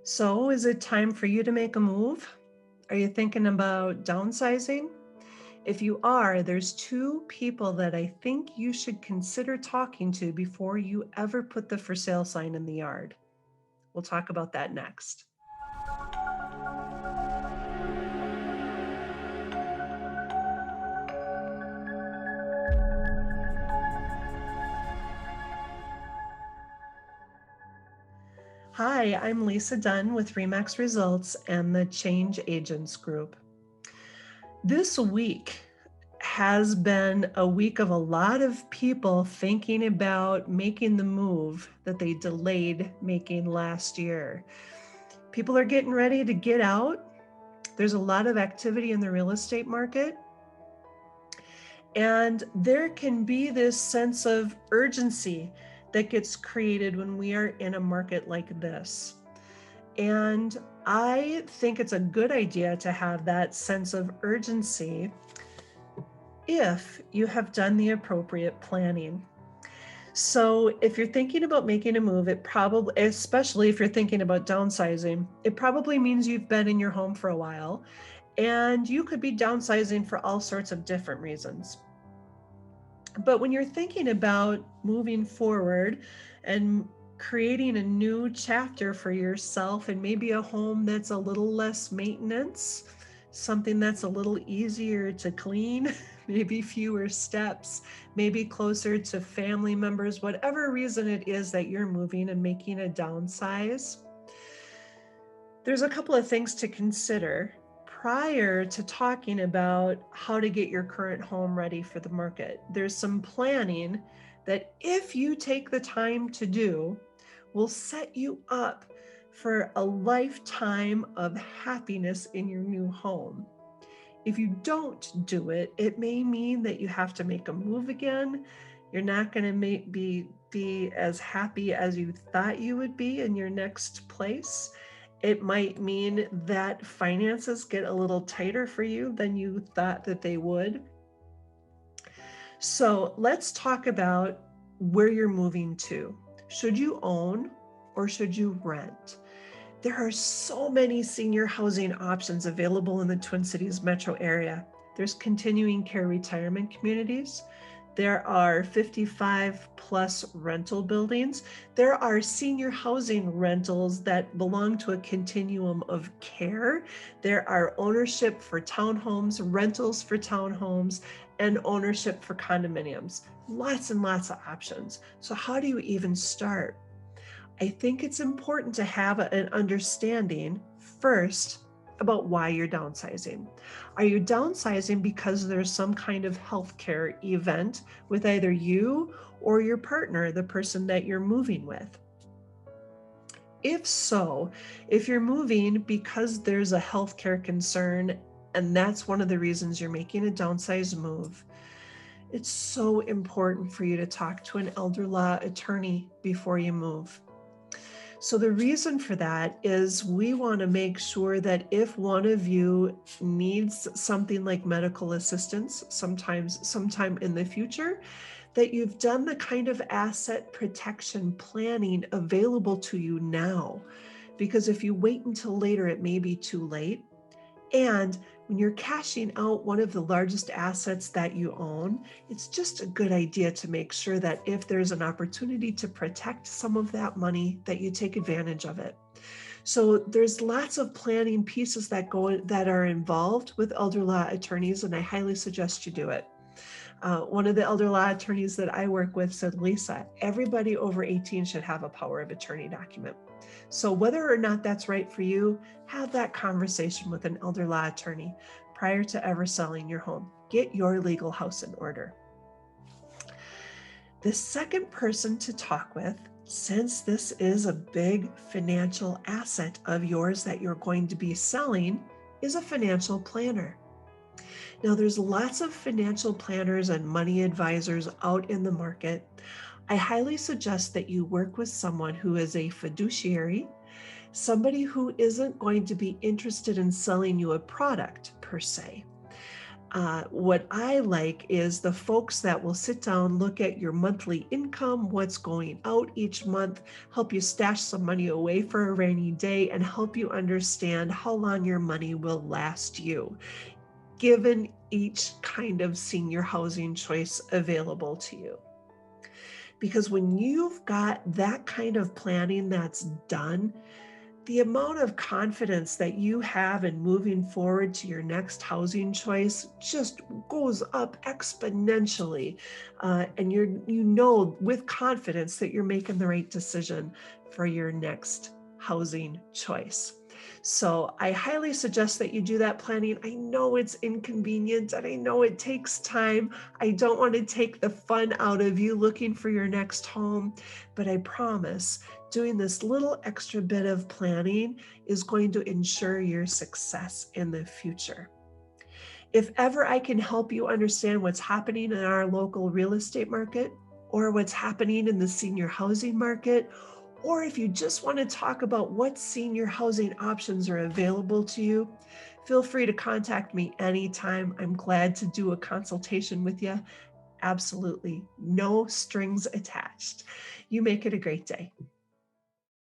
So, is it time for you to make a move? Are you thinking about downsizing? If you are, there's two people that I think you should consider talking to before you ever put the for sale sign in the yard. We'll talk about that next. Hi, I'm Lisa Dunn with Remax Results and the Change Agents Group. This week has been a week of a lot of people thinking about making the move that they delayed making last year. People are getting ready to get out. There's a lot of activity in the real estate market. And there can be this sense of urgency that gets created when we are in a market like this. And I think it's a good idea to have that sense of urgency if you have done the appropriate planning. So if you're thinking about making a move, it probably, especially if you're thinking about downsizing, it probably means you've been in your home for a while and you could be downsizing for all sorts of different reasons. But when you're thinking about moving forward and creating a new chapter for yourself and maybe a home that's a little less maintenance, something that's a little easier to clean, maybe fewer steps, maybe closer to family members, whatever reason it is that you're moving and making a downsize, there's a couple of things to consider prior to talking about how to get your current home ready for the market. There's some planning that if you take the time to do, will set you up for a lifetime of happiness in your new home. If you don't do it, it may mean that you have to make a move again. You're not going to be as happy as you thought you would be in your next place. It might mean that finances get a little tighter for you than you thought that they would. So let's talk about where you're moving to. Should you own or should you rent? There are so many senior housing options available in the Twin Cities metro area. There's continuing care retirement communities. There are 55 plus rental buildings. There are senior housing rentals that belong to a continuum of care. There are ownership for townhomes, rentals for townhomes, and ownership for condominiums. Lots and lots of options. So how do you even start? I think it's important to have an understanding first about why you're downsizing. Are you downsizing because there's some kind of healthcare event with either you or your partner, the person that you're moving with? If so, if you're moving because there's a healthcare concern and that's one of the reasons you're making a downsize move, it's so important for you to talk to an elder law attorney before you move. So the reason for that is we want to make sure that if one of you needs something like medical assistance sometime in the future, that you've done the kind of asset protection planning available to you now. Because if you wait until later, it may be too late. And when you're cashing out one of the largest assets that you own, it's just a good idea to make sure that if there's an opportunity to protect some of that money, that you take advantage of it. So there's lots of planning pieces that are involved with elder law attorneys, and I highly suggest you do it. One of the elder law attorneys that I work with said, Lisa, everybody over 18 should have a power of attorney document. So whether or not that's right for you, have that conversation with an elder law attorney prior to ever selling your home. Get your legal house in order. The second person to talk with, since this is a big financial asset of yours that you're going to be selling, is a financial planner. Now, there's lots of financial planners and money advisors out in the market. I highly suggest that you work with someone who is a fiduciary, somebody who isn't going to be interested in selling you a product per se. What I like is the folks that will sit down, look at your monthly income, what's going out each month, help you stash some money away for a rainy day, and help you understand how long your money will last you, given each kind of senior housing choice available to you. Because when you've got that kind of planning that's done, the amount of confidence that you have in moving forward to your next housing choice just goes up exponentially. And you know with confidence that you're making the right decision for your next housing choice. So I highly suggest that you do that planning. I know it's inconvenient and I know it takes time. I don't want to take the fun out of you looking for your next home, but I promise doing this little extra bit of planning is going to ensure your success in the future. If ever I can help you understand what's happening in our local real estate market, or what's happening in the senior housing market, or if you just want to talk about what senior housing options are available to you, feel free to contact me anytime. I'm glad to do a consultation with you. Absolutely no strings attached. You make it a great day.